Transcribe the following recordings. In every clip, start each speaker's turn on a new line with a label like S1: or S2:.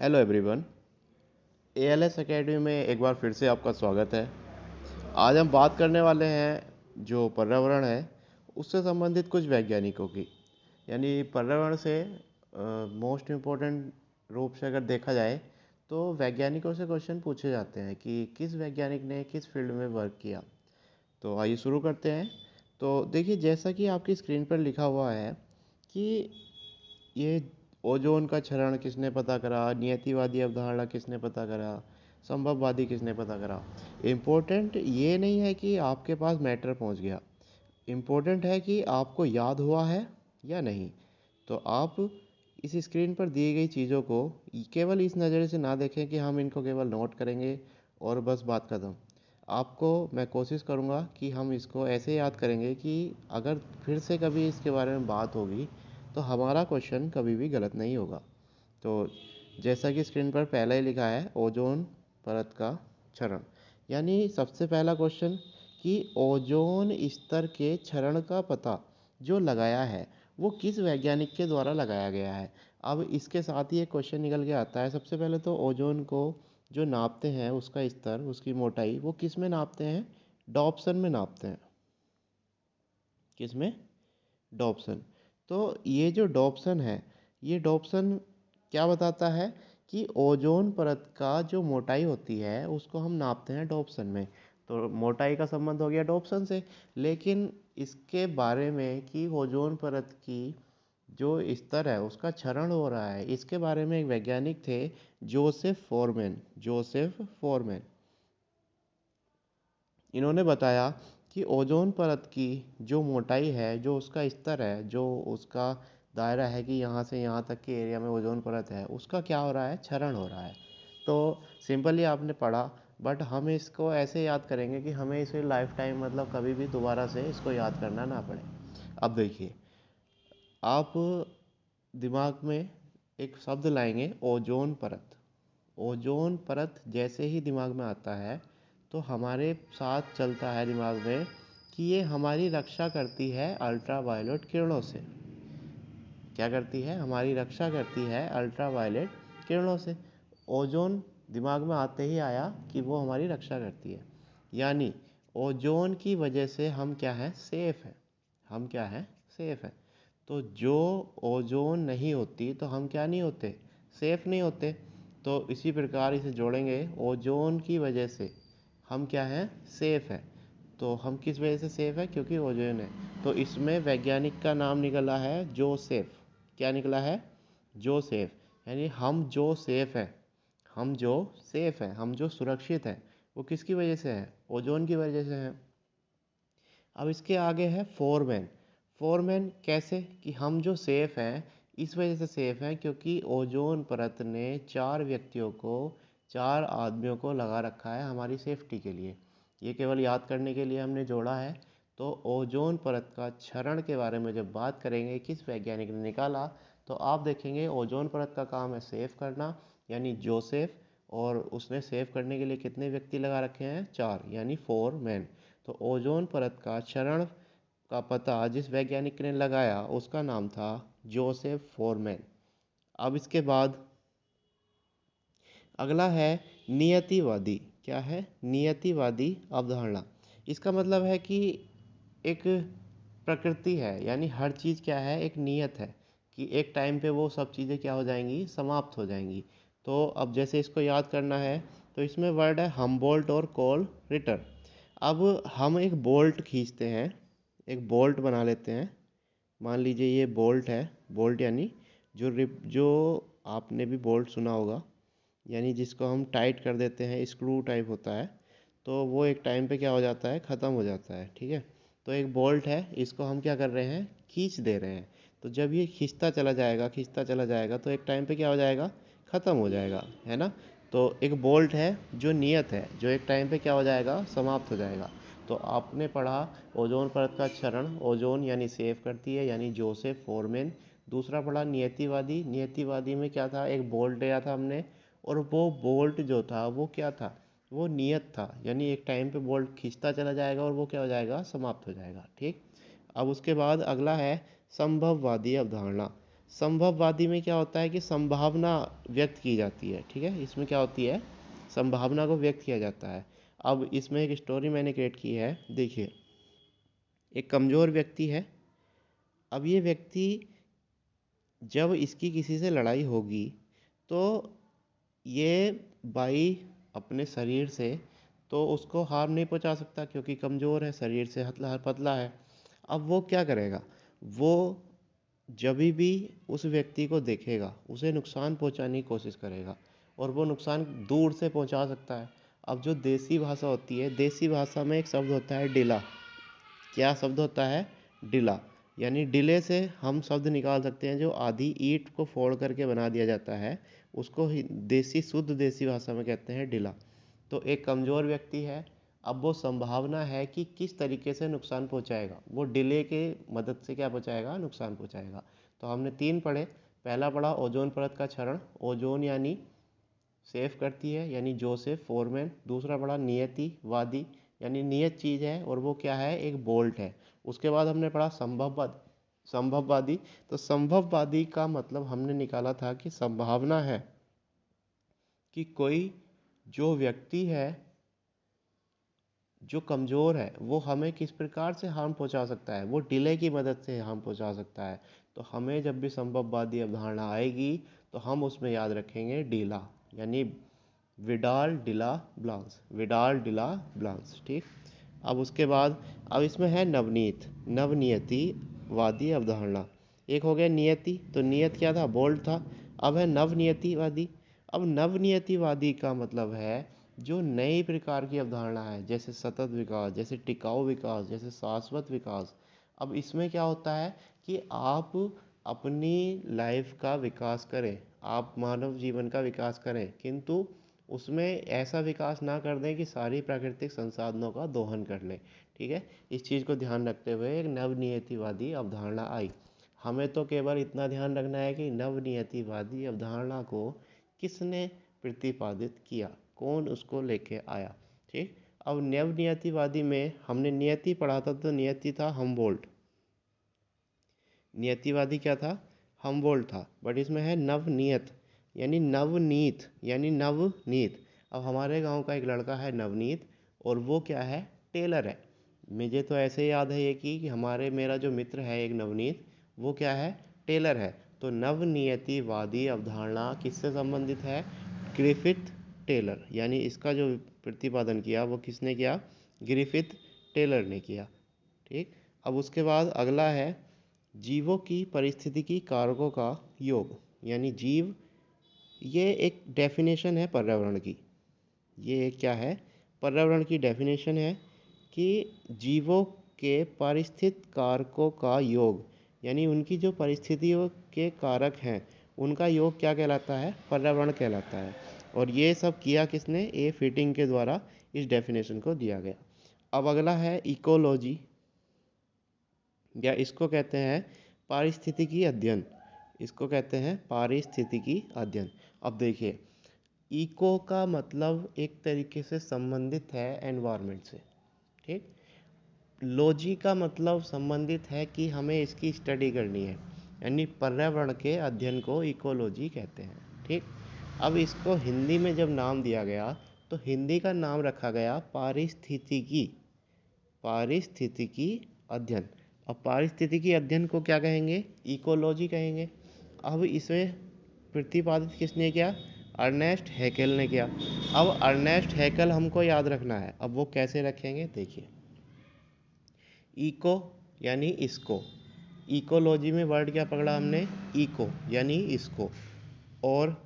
S1: Hello everyone. ALS academy में एक बार फिर से आपका स्वागत है। आज हम बात करने वाले हैं जो पर्यावरण है उससे संबंधित कुछ वैज्ञानिकों की। यानी पर्यावरण से मोस्ट इम्पोर्टेंट रूप से अगर देखा जाए तो वैज्ञानिकों से क्वेश्चन पूछे जाते हैं कि किस वैज्ञानिक ने किस फील्ड में वर्क किया। तो आइए शुरू करते हैं। तो देखिए, जैसा कि आपकी स्क्रीन पर लिखा हुआ है कि ये ओजोन का क्षरण किसने पता करा, नियतिवादी अवधारणा किसने पता करा, संभववादी किसने पता करा। इम्पोर्टेंट ये नहीं है कि आपके पास मैटर पहुंच गया, इम्पोर्टेंट है कि आपको याद हुआ है या नहीं। तो आप इस स्क्रीन पर दी गई चीज़ों को केवल इस नज़र से ना देखें कि हम इनको केवल नोट करेंगे और बस बात खत्म। आपको मैं कोशिश करूँगा कि हम इसको ऐसे याद करेंगे कि अगर फिर से कभी इसके बारे में बात होगी तो हमारा क्वेश्चन कभी भी गलत नहीं होगा। तो जैसा कि स्क्रीन पर पहले ही लिखा है, ओजोन परत का क्षरण। यानी सबसे पहला क्वेश्चन कि ओजोन स्तर के क्षरण का पता जो लगाया है वो किस वैज्ञानिक के द्वारा लगाया गया है। अब इसके साथ ही एक क्वेश्चन निकल के आता है। सबसे पहले तो ओजोन को जो नापते हैं, उसका स्तर, उसकी मोटाई, वो किस में नापते हैं? डॉप्सन में नापते हैं। किस में? डॉप्सन। तो ये जो डॉप्सन है, ये डॉप्सन क्या बताता है कि ओजोन परत का जो मोटाई होती है उसको हम नापते हैं डॉप्सन में। तो मोटाई का संबंध हो गया डॉप्सन से। लेकिन इसके बारे में कि ओजोन परत की जो स्तर है उसका क्षरण हो रहा है, इसके बारे में एक वैज्ञानिक थे, जोसेफ फोरमैन। जोसेफ फोरमैन, इन्होंने बताया कि ओजोन परत की जो मोटाई है, जो उसका स्तर है, जो उसका दायरा है कि यहाँ से यहाँ तक के एरिया में ओजोन परत है, उसका क्या हो रहा है? क्षरण हो रहा है। तो सिंपली आपने पढ़ा, बट हम इसको ऐसे याद करेंगे कि हमें इसे लाइफ टाइम मतलब कभी भी दोबारा से इसको याद करना ना पड़े। अब देखिए, आप दिमाग में एक शब्द लाएंगे, ओजोन परत। ओजोन परत जैसे ही दिमाग में आता है तो हमारे साथ चलता है दिमाग में कि ये हमारी रक्षा करती है अल्ट्रावायलेट किरणों से। क्या करती है? हमारी रक्षा करती है अल्ट्रावायलेट किरणों से। ओजोन दिमाग में आते ही आया कि वो हमारी रक्षा करती है। यानी ओजोन की वजह से हम क्या हैं? सेफ हैं। हम क्या हैं? सेफ हैं। तो जो ओजोन नहीं होती तो हम क्या नहीं होते? सेफ नहीं होते। तो इसी प्रकार इसे जोड़ेंगे, ओजोन की वजह से हम क्या हैं? सेफ हैं। तो हम किस वजह से सेफ है? क्योंकि ओजोन है। तो इसमें वैज्ञानिक का नाम निकला है जोसेफ। क्या निकला है? जोसेफ। यानी हम जो सेफ है, हम जो सेफ है, हम जो सुरक्षित है, वो किसकी वजह से है? ओजोन की वजह से है। अब इसके आगे है फोरमैन। फोरमैन कैसे? कि हम जो सेफ हैं इस वजह से सेफ हैं क्योंकि ओजोन परत ने 4 व्यक्तियों को, 4 आदमियों को लगा रखा है हमारी सेफ्टी के लिए। ये केवल याद करने के लिए हमने जोड़ा है। तो ओजोन परत का क्षरण के बारे में जब बात करेंगे किस वैज्ञानिक ने निकाला, तो आप देखेंगे ओजोन परत का काम है सेफ करना, यानी जोसेफ। और उसने सेव करने के लिए कितने व्यक्ति लगा रखे हैं? 4, यानी 4 मैन। तो ओजोन परत का क्षरण का पता जिस वैज्ञानिक ने लगाया उसका नाम था जोसेफ फोरमैन। अब इसके बाद अगला है नियतिवादी। क्या है? नियतिवादी अवधारणा। इसका मतलब है कि एक प्रकृति है, यानी हर चीज़ क्या है? एक नियत है कि एक टाइम पे वो सब चीज़ें क्या हो जाएंगी? समाप्त हो जाएंगी। तो अब जैसे इसको याद करना है तो इसमें वर्ड है हमबोल्ट और कोल रिटर। अब हम एक बोल्ट खींचते हैं, एक बोल्ट बना लेते हैं। मान लीजिए ये बोल्ट है। बोल्ट यानी जो आपने भी बोल्ट सुना होगा, यानी जिसको हम टाइट कर देते हैं, स्क्रू टाइप होता है। तो वो एक टाइम पे क्या हो जाता है? ख़त्म हो जाता है। ठीक है। तो एक बोल्ट है, इसको हम क्या कर रहे हैं? खींच दे रहे हैं। तो जब ये खींचता चला जाएगा, खींचता चला जाएगा, तो एक टाइम पे क्या हो जाएगा? ख़त्म हो जाएगा, है ना? तो एक बोल्ट है जो नियत है, जो एक टाइम पे क्या हो जाएगा? समाप्त हो जाएगा। तो आपने पढ़ा ओजोन परत का क्षरण, ओजोन यानी सेव करती है, यानी जोसेफ फोरमैन। दूसरा पढ़ा नियतिवादी। नियतिवादी में क्या था? एक बोल्ट लिया था हमने, और वो बोल्ट जो था वो क्या था? वो नियत था, यानी एक टाइम पे बोल्ट खींचता चला जाएगा और वो क्या हो जाएगा? समाप्त हो जाएगा। ठीक। अब उसके बाद अगला है संभववादी अवधारणा। संभववादी में क्या होता है कि संभावना व्यक्त की जाती है, ठीक है। इसमें क्या होती है, संभावना को व्यक्त किया जाता है। अब इसमें एक स्टोरी मैंने क्रिएट की है, देखिए। एक कमज़ोर व्यक्ति है। अब ये व्यक्ति, जब इसकी किसी से लड़ाई होगी तो ये बाई अपने शरीर से तो उसको हार्म नहीं पहुंचा सकता, क्योंकि कमज़ोर है, शरीर से हतला पतला है। अब वो क्या करेगा, वो जब भी उस व्यक्ति को देखेगा उसे नुकसान पहुंचाने की कोशिश करेगा, और वो नुकसान दूर से पहुंचा सकता है। अब जो देसी भाषा होती है, देसी भाषा में एक शब्द होता है डिला। क्या शब्द होता है, डिला। यानी डिले से हम शब्द निकाल सकते हैं, जो आधी ईंट को फोड़ करके बना दिया जाता है, उसको ही देसी शुद्ध देसी भाषा में कहते हैं डिला। तो एक कमज़ोर व्यक्ति है, अब वो संभावना है कि किस तरीके से नुकसान पहुंचाएगा, वो डिले के मदद से क्या पहुंचाएगा, नुकसान पहुंचाएगा। तो हमने 3 पढ़े। पहला पढ़ा ओजोन परत का क्षरण, ओजोन यानी सेफ करती है, यानी जोसेफ फोरमैन। दूसरा पढ़ा नियतिवादी, यानी नियत चीज़ है और वो क्या है, एक बोल्ट है। उसके बाद हमने पढ़ा संभववादी। तो संभववादी का मतलब हमने निकाला था कि संभावना है कि कोई जो व्यक्ति है जो कमज़ोर है वो हमें किस प्रकार से हार्म पहुंचा सकता है, वो डिले की मदद से हार्म पहुंचा सकता है। तो हमें जब भी संभववादी अवधारणा आएगी तो हम उसमें याद रखेंगे डिला, यानी विडाल डिला ब्लांस, विडाल डिला ब्लांस, ठीक। अब उसके बाद, अब इसमें है नवनीत, नवनियतिवादी अवधारणा। एक हो गया नियति, तो नियत क्या था, बोल्ड था। अब है नवनियतिवादी। अब नवनियतिवादी का मतलब है जो नई प्रकार की अवधारणा है, जैसे सतत विकास, जैसे टिकाऊ विकास, जैसे शाश्वत विकास। अब इसमें क्या होता है कि आप अपनी लाइफ का विकास करें, आप मानव जीवन का विकास करें, किंतु उसमें ऐसा विकास ना कर दें कि सारी प्राकृतिक संसाधनों का दोहन कर लें, ठीक है। इस चीज़ को ध्यान रखते हुए एक नवनियतिवादी अवधारणा आई। हमें तो केवल इतना ध्यान रखना है कि नवनियतिवादी अवधारणा को किसने प्रतिपादित किया, कौन उसको लेके आया, ठीक। अब नवनियतिवादी में हमने नियति पढ़ा था, तो नियति था हमबोल्ट। नियतिवादी क्या था, हमबोल्ट था। बट इसमें है नवनियत, यानी नवनीत, यानी नवनीत। अब हमारे गांव का एक लड़का है नवनीत, और वो क्या है, टेलर है। मुझे तो ऐसे याद है ये कि हमारे मेरा जो मित्र है एक नवनीत, वो क्या है, टेलर है। तो नवनियतिवादी अवधारणा किससे संबंधित है, ग्रिफिथ टेलर, यानी इसका जो प्रतिपादन किया वो किसने किया, ग्रिफिथ टेलर ने किया, ठीक। अब उसके बाद अगला है जीवों की पारिस्थितिकी कारकों का योग, यानी जीव, ये एक डेफिनेशन है पर्यावरण की। ये एक क्या है, पर्यावरण की डेफिनेशन है कि जीवों के पारिस्थितिक कारकों का योग, यानी उनकी जो परिस्थितियों के कारक हैं उनका योग क्या कहलाता है, पर्यावरण कहलाता है। और ये सब किया किसने, ए फिटिंग के द्वारा इस डेफिनेशन को दिया गया। अब अगला है इकोलॉजी, या इसको कहते हैं पारिस्थितिकी अध्ययन, इसको कहते हैं पारिस्थितिकी अध्ययन। अब देखिए, इको का मतलब एक तरीके से संबंधित है एनवायरनमेंट से, ठीक। लॉजी का मतलब संबंधित है कि हमें इसकी स्टडी करनी है, यानी पर्यावरण के अध्ययन को इकोलॉजी कहते हैं, ठीक। अब इसको हिंदी में जब नाम दिया गया तो हिंदी का नाम रखा गया पारिस्थितिकी, पारिस्थितिकी अध्ययन। अब पारिस्थितिकी अध्ययन को क्या कहेंगे, इकोलॉजी कहेंगे। अब इसे प्रतिपादित किसने किया, अर्नेस्ट हैकेल ने किया। अब अर्नेस्ट हैकेल हमको याद रखना है, अब वो कैसे रखेंगे, देखिए। इको यानी इसको, इकोलॉजी में वर्ड क्या पकड़ा हमने, इको यानी इसको। और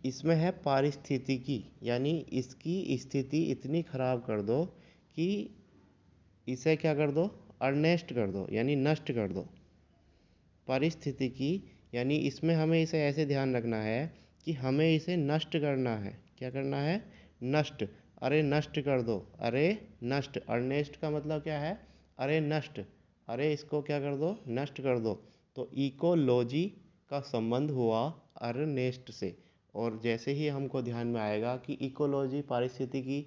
S1: इसमें है पारिस्थितिकी, यानी इसकी स्थिति इतनी खराब कर दो कि इसे क्या कर दो, अर्नेस्ट कर दो, यानी नष्ट कर दो। पारिस्थितिकी यानी इसमें हमें इसे ऐसे ध्यान रखना है कि हमें इसे नष्ट करना है, क्या करना है, नष्ट। अरे नष्ट कर दो, अरे नष्ट, अर्नेस्ट का मतलब क्या है, अरे नष्ट, अरे इसको क्या कर दो, नष्ट कर दो। तो इकोलॉजी का संबंध हुआ अर्नेस्ट से। और जैसे ही हमको ध्यान में आएगा कि इकोलॉजी पारिस्थितिकी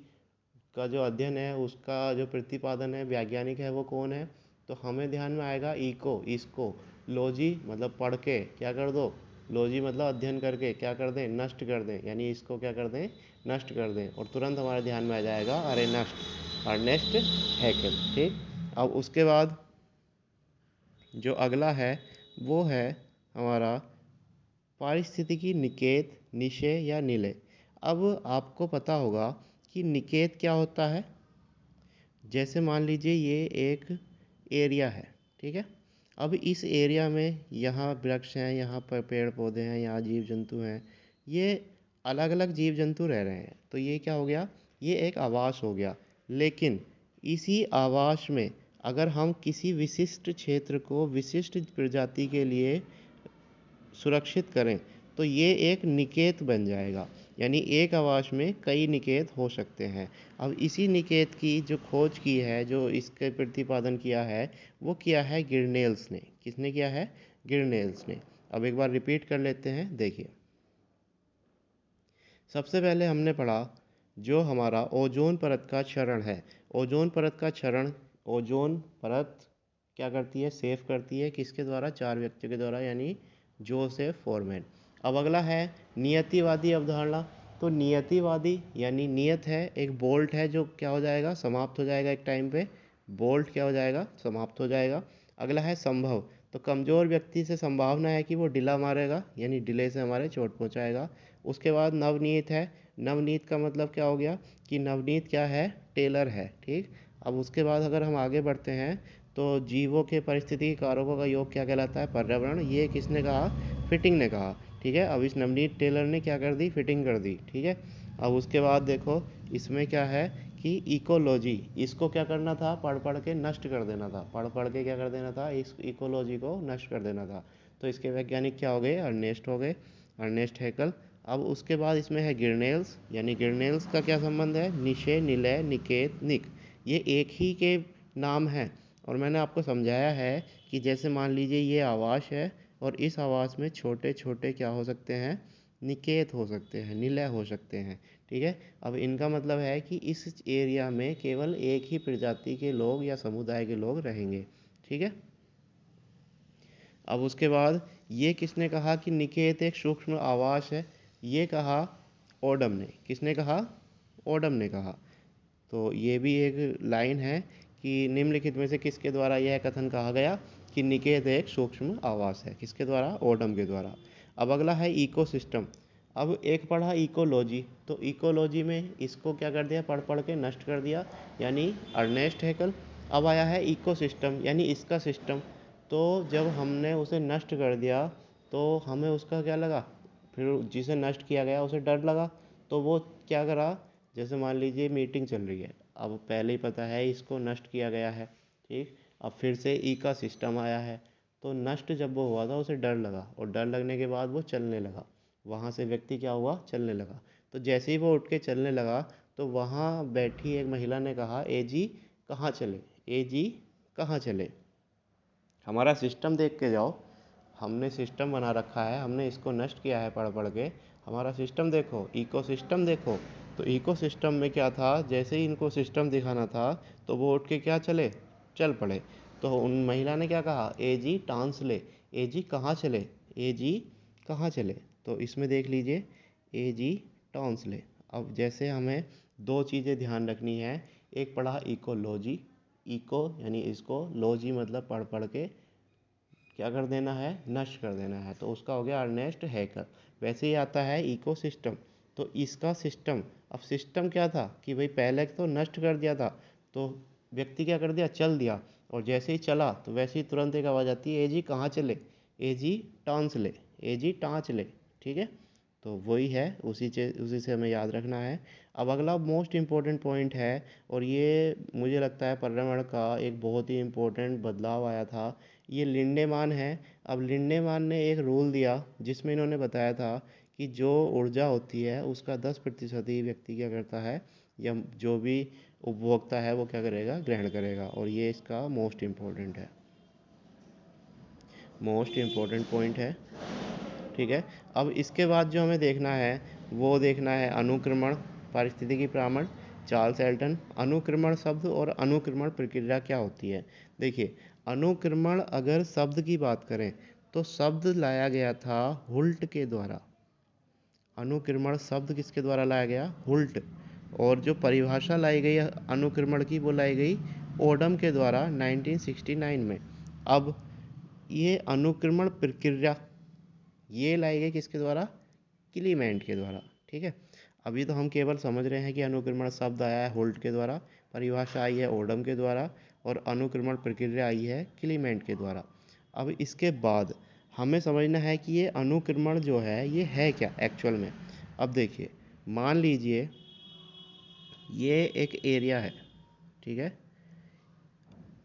S1: का जो अध्ययन है, उसका जो प्रतिपादन है, वैज्ञानिक है वो कौन है, तो हमें ध्यान में आएगा इको, इसको। लोजी मतलब पढ़ के क्या कर दो, लोजी मतलब अध्ययन करके क्या कर दें, नष्ट कर दें, यानी इसको क्या कर दें, नष्ट कर दें। और तुरंत हमारे ध्यान में आ जाएगा अरे नष्ट, अर्नेस्ट हैकेल। ठीक, अब उसके बाद जो अगला है वो है हमारा पारिस्थितिकी निकेत, निशे या निलय। अब आपको पता होगा कि निकेत क्या होता है। जैसे मान लीजिए ये एक एरिया है, ठीक है। अब इस एरिया में यहाँ वृक्ष हैं, यहाँ पर पेड़ पौधे हैं, यहाँ जीव जंतु हैं, ये अलग अलग जीव जंतु रह रहे हैं। तो ये क्या हो गया, ये एक आवास हो गया। लेकिन इसी आवास में अगर हम किसी विशिष्ट क्षेत्र को विशिष्ट प्रजाति के लिए सुरक्षित करें तो ये एक निकेत बन जाएगा, यानी एक आवास में कई निकेत हो सकते हैं। अब इसी निकेत की जो खोज की है, जो इसके प्रतिपादन किया है, वो किया है गिरनेल्स ने। किसने किया है, गिरनेल्स ने। अब एक बार रिपीट कर लेते हैं, देखिए। सबसे पहले हमने पढ़ा जो हमारा ओजोन परत का क्षरण है। ओजोन परत का क्षरण, ओजोन परत क्या करती है, सेव करती है, किसके द्वारा, 4 व्यक्तियों के द्वारा, यानी जोसेफ फॉरमैन। अब अगला है नियतिवादी अवधारणा। तो नियतिवादी यानी नियत है, एक बोल्ट है जो क्या हो जाएगा, समाप्त हो जाएगा एक टाइम पे। बोल्ट क्या हो जाएगा, समाप्त हो जाएगा। अगला है संभव। तो कमज़ोर व्यक्ति से संभावना है कि वो डिला मारेगा, यानी डिले से हमारे चोट पहुंचाएगा। उसके बाद नवनीत है। नवनीत का मतलब क्या हो गया कि नवनीत क्या है, टेलर है। ठीक, अब उसके बाद अगर हम आगे बढ़ते हैं तो जीवों के परिस्थिति कारकों का योग क्या कहलाता है, पर्यावरण। ये किसने कहा, फिटिंग ने कहा। ठीक है, अब इस नवनीत टेलर ने क्या कर दी, फिटिंग कर दी। ठीक है, अब उसके बाद देखो इसमें क्या है कि इकोलॉजी, इसको क्या करना था, पढ़ पढ़ के नष्ट कर देना था। पढ़ पढ़ के क्या कर देना था, इस इकोलॉजी को नष्ट कर देना था। तो इसके वैज्ञानिक क्या हो गए, अर्नेस्ट हो गए, अर्नेस्ट हैकेल। अब उसके बाद इसमें है गिरनेल्स, यानी गिरनेल्स का क्या संबंध है, निशे, निलय, निकेत, निक, ये एक ही के नाम हैं। और मैंने आपको समझाया है कि जैसे मान लीजिए ये आवास है और इस आवास में छोटे छोटे क्या हो सकते हैं, निकेत हो सकते हैं, निलय हो सकते हैं। ठीक है, अब इनका मतलब है कि इस एरिया में केवल एक ही प्रजाति के लोग या समुदाय के लोग रहेंगे। ठीक है, अब उसके बाद ये किसने कहा कि निकेत एक सूक्ष्म आवास है, ये कहा ओडम ने। किसने कहा, ओडम ने कहा। तो ये भी एक लाइन है कि निम्नलिखित में से किसके द्वारा यह कथन कहा गया कि निकेत एक सूक्ष्म आवास है, किसके द्वारा, ओडम के द्वारा। अब अगला है इकोसिस्टम। अब एक पढ़ा इकोलॉजी, तो इकोलॉजी में इसको क्या कर दिया, पढ़ पढ़ के नष्ट कर दिया, यानी अर्नेस्ट हैकेल। अब आया है इकोसिस्टम, यानी इसका सिस्टम। तो जब हमने उसे नष्ट कर दिया तो हमें उसका क्या लगा, फिर जिसे नष्ट किया गया उसे डर लगा। तो वो क्या करा, जैसे मान लीजिए मीटिंग चल रही है, अब पहले ही पता है इसको नष्ट किया गया है। ठीक, अब फिर से ई का सिस्टम आया है। तो नष्ट जब वो हुआ था उसे डर लगा, और डर लगने के बाद वो चलने लगा। वहाँ से व्यक्ति क्या हुआ, चलने लगा। तो जैसे ही वो उठ के चलने लगा तो वहाँ बैठी एक महिला ने कहा, ए जी कहाँ चले, ए जी कहाँ चले, हमारा सिस्टम देख के जाओ। हमने सिस्टम बना रखा है, हमने इसको नष्ट किया है पढ़ पढ़ के, हमारा सिस्टम देखो, इकोसिस्टम देखो। तो इकोसिस्टम में क्या था, जैसे ही इनको सिस्टम दिखाना था तो वो उठ के क्या चले, चल पड़े। तो उन महिला ने क्या कहा, ए जी टांस ले, ए जी कहाँ चले, ए जी कहाँ चले। तो इसमें देख लीजिए, ए जी टांस ले। अब जैसे हमें दो चीज़ें ध्यान रखनी है, एक पढ़ा इकोलॉजी, इको यानी इसको, लॉजी मतलब पढ़ पढ़ के क्या कर देना है, नष्ट कर देना है। तो उसका हो गया अर्नेस्ट हैकेल। वैसे ही आता है इकोसिस्टम, तो इसका सिस्टम, अब सिस्टम क्या था कि भाई पहले तो नष्ट कर दिया था, तो व्यक्ति क्या कर दिया, चल दिया, और जैसे ही चला तो वैसे ही तुरंत एक आवाज़ आती है, ए जी कहाँ चले, ए जी टांस ले, ए जी टाँच ले। ठीक है, तो वही है, उसी से हमें याद रखना है। अब अगला मोस्ट इम्पोर्टेंट पॉइंट है, और ये मुझे लगता है पर्यावरण का एक बहुत ही इम्पोर्टेंट बदलाव आया था, ये लिंडेमान है। अब लिंडेमान ने एक रूल दिया जिसमें इन्होंने बताया था कि जो ऊर्जा होती है उसका 10% ही व्यक्ति क्या करता है, या जो भी उपभोक्ता है वो क्या करेगा, ग्रहण करेगा। और ये इसका मोस्ट इम्पोर्टेंट है, मोस्ट इम्पोर्टेंट पॉइंट है। ठीक है, अब इसके बाद जो हमें देखना है वो देखना है अनुक्रमण, पारिस्थितिकी प्रमाण, चार्ल्स एल्टन। अनुक्रमण शब्द और अनुक्रमण प्रक्रिया क्या होती है, देखिए। अनुक्रमण अगर शब्द की बात करें तो शब्द लाया गया था हुल्ट के द्वारा। अनुक्रमण शब्द किसके द्वारा लाया गया? हुल्ट। और जो परिभाषा लाई गई अनुक्रमण की वो लाई गई ओडम के द्वारा 1969 में। अब ये अनुक्रमण प्रक्रिया ये लाई गई किसके द्वारा? क्लीमेंट के द्वारा। ठीक है, अभी तो हम केवल समझ रहे हैं कि अनुक्रमण शब्द आया है होल्ट के द्वारा, परिभाषा आई है ओडम के द्वारा, और अनुक्रमण प्रक्रिया आई है क्लीमेंट के द्वारा। अब इसके बाद हमें समझना है कि ये अनुक्रमण जो है ये है क्या एक्चुअल में। अब देखिए, मान लीजिए ये एक एरिया है, ठीक है।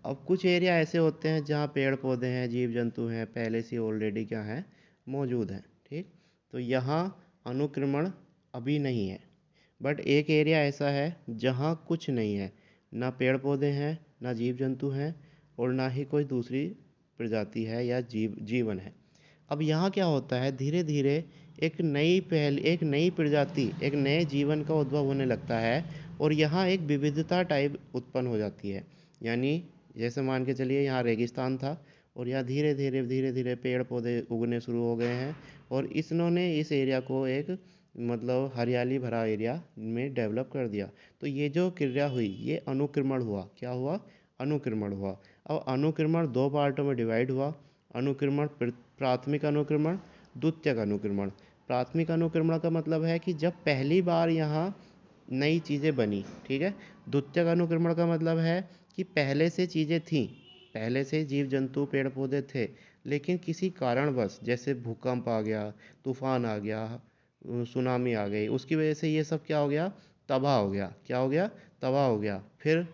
S1: अब कुछ एरिया ऐसे होते हैं जहाँ पेड़ पौधे हैं, जीव जंतु हैं, पहले से ऑलरेडी क्या हैं, मौजूद हैं। ठीक, तो यहाँ अनुक्रमण अभी नहीं है। बट एक एरिया ऐसा है जहाँ कुछ नहीं है, ना पेड़ पौधे हैं, ना जीव जंतु हैं, और ना ही कोई दूसरी प्रजाति है या जीवन है। अब यहाँ क्या होता है, धीरे धीरे एक नई प्रजाति, एक नए जीवन का उद्भव होने लगता है, और यहाँ एक विविधता टाइप उत्पन्न हो जाती है। यानी जैसे मान के चलिए यहाँ रेगिस्तान था, और यहाँ धीरे धीरे पेड़ पौधे उगने शुरू हो गए हैं, और इन्होंने इस एरिया को एक मतलब हरियाली भरा एरिया में डेवलप कर दिया। तो ये जो क्रिया हुई ये अनुक्रमण हुआ। क्या हुआ? अनुक्रमण हुआ। अब अनुक्रमण दो पार्टों में डिवाइड हुआ। अनुक्रमण प्राथमिक अनुक्रमण, द्वितीयक अनुक्रमण। प्राथमिक अनुक्रमण का मतलब है कि जब पहली बार यहाँ नई चीज़ें बनी, ठीक है। द्वितीयक अनुक्रमण का मतलब है कि पहले से चीज़ें थीं, पहले से जीव जंतु पेड़ पौधे थे, लेकिन किसी कारणवश जैसे भूकंप आ गया, तूफान आ गया, सुनामी आ गई, उसकी वजह से ये सब क्या हो गया? तबाह हो गया। क्या हो गया? तबाह हो गया। फिर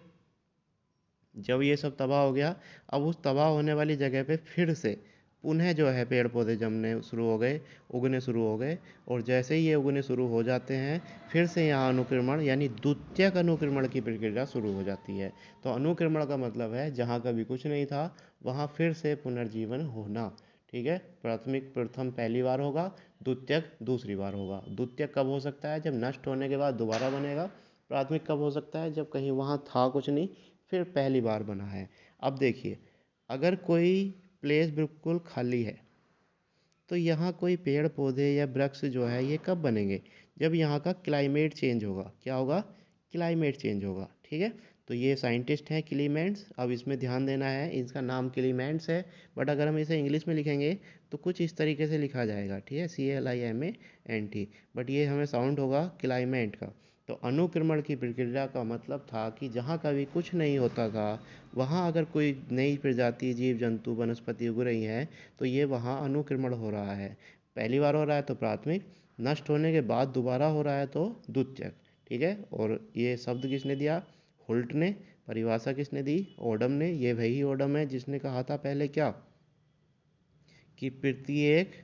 S1: जब ये सब तबाह हो गया, अब उस तबाह होने वाली जगह पे फिर से पुनः जो है पेड़ पौधे जमने शुरू हो गए, उगने शुरू हो गए, और जैसे ही ये उगने शुरू हो जाते हैं फिर से यहाँ अनुक्रमण यानी द्वितीयक अनुक्रमण की प्रक्रिया शुरू हो जाती है। तो अनुक्रमण का मतलब है जहाँ कभी कुछ नहीं था वहाँ फिर से पुनर्जीवन होना। ठीक है, प्राथमिक प्रथम पहली बार होगा, द्वितीयक दूसरी बार होगा। द्वितीयक कब हो सकता है? जब नष्ट होने के बाद दोबारा बनेगा। प्राथमिक कब हो सकता है? जब कहीं वहाँ था कुछ नहीं, फिर पहली बार बना है। अब देखिए, अगर कोई प्लेस बिल्कुल खाली है तो यहाँ कोई पेड़ पौधे या वृक्ष जो है ये कब बनेंगे? जब यहाँ का क्लाइमेट चेंज होगा। क्या होगा? क्लाइमेट चेंज होगा। ठीक है, तो ये साइंटिस्ट हैं क्लीमेंट्स। अब इसमें ध्यान देना है, इसका नाम क्लीमेंट्स है, बट अगर हम इसे इंग्लिश में लिखेंगे तो कुछ इस तरीके से लिखा जाएगा। ठीक है, CLIMANT, बट ये हमें साउंड होगा क्लाइमेट का। तो अनुक्रमण की प्रक्रिया का मतलब था कि जहाँ कभी कुछ नहीं होता था वहाँ अगर कोई नई प्रजाति जीव जंतु वनस्पति उग रही है तो ये वहाँ अनुक्रमण हो रहा है। पहली बार हो रहा है तो प्राथमिक, नष्ट होने के बाद दोबारा हो रहा है तो द्वितीयक। ठीक है, और ये शब्द किसने दिया? हुल्ट ने। परिभाषा किसने दी? ओडम ने। ये वही ओडम है जिसने कहा था पहले क्या, कि प्रत्येक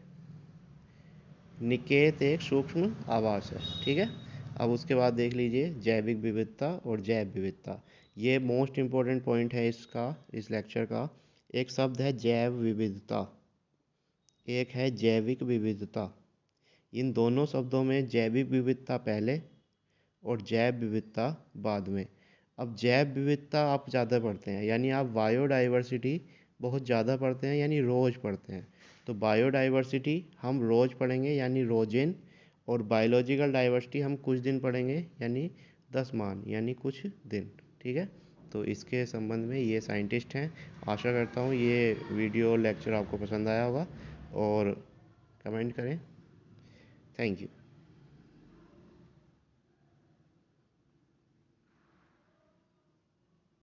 S1: निकेत एक सूक्ष्म आवास है। ठीक है, अब उसके बाद देख लीजिए जैविक विविधता और जैव विविधता। ये मोस्ट इम्पोर्टेंट पॉइंट है इसका, इस लेक्चर का। एक शब्द है जैव विविधता, एक है जैविक विविधता। इन दोनों शब्दों में जैविक विविधता पहले और जैव विविधता बाद में। अब जैव विविधता आप ज़्यादा पढ़ते हैं, यानी आप बायोडाइवर्सिटी बहुत ज़्यादा पढ़ते हैं, यानी रोज़ पढ़ते हैं। तो बायोडाइवर्सिटी हम रोज़ पढ़ेंगे यानी रोजिन, और बायोलॉजिकल डाइवर्सिटी हम कुछ दिन पढ़ेंगे यानी 10 मान यानी कुछ दिन। ठीक है, तो इसके संबंध में ये साइंटिस्ट हैं। आशा करता हूँ ये वीडियो लेक्चर आपको पसंद आया होगा, और कमेंट करें। Thank you.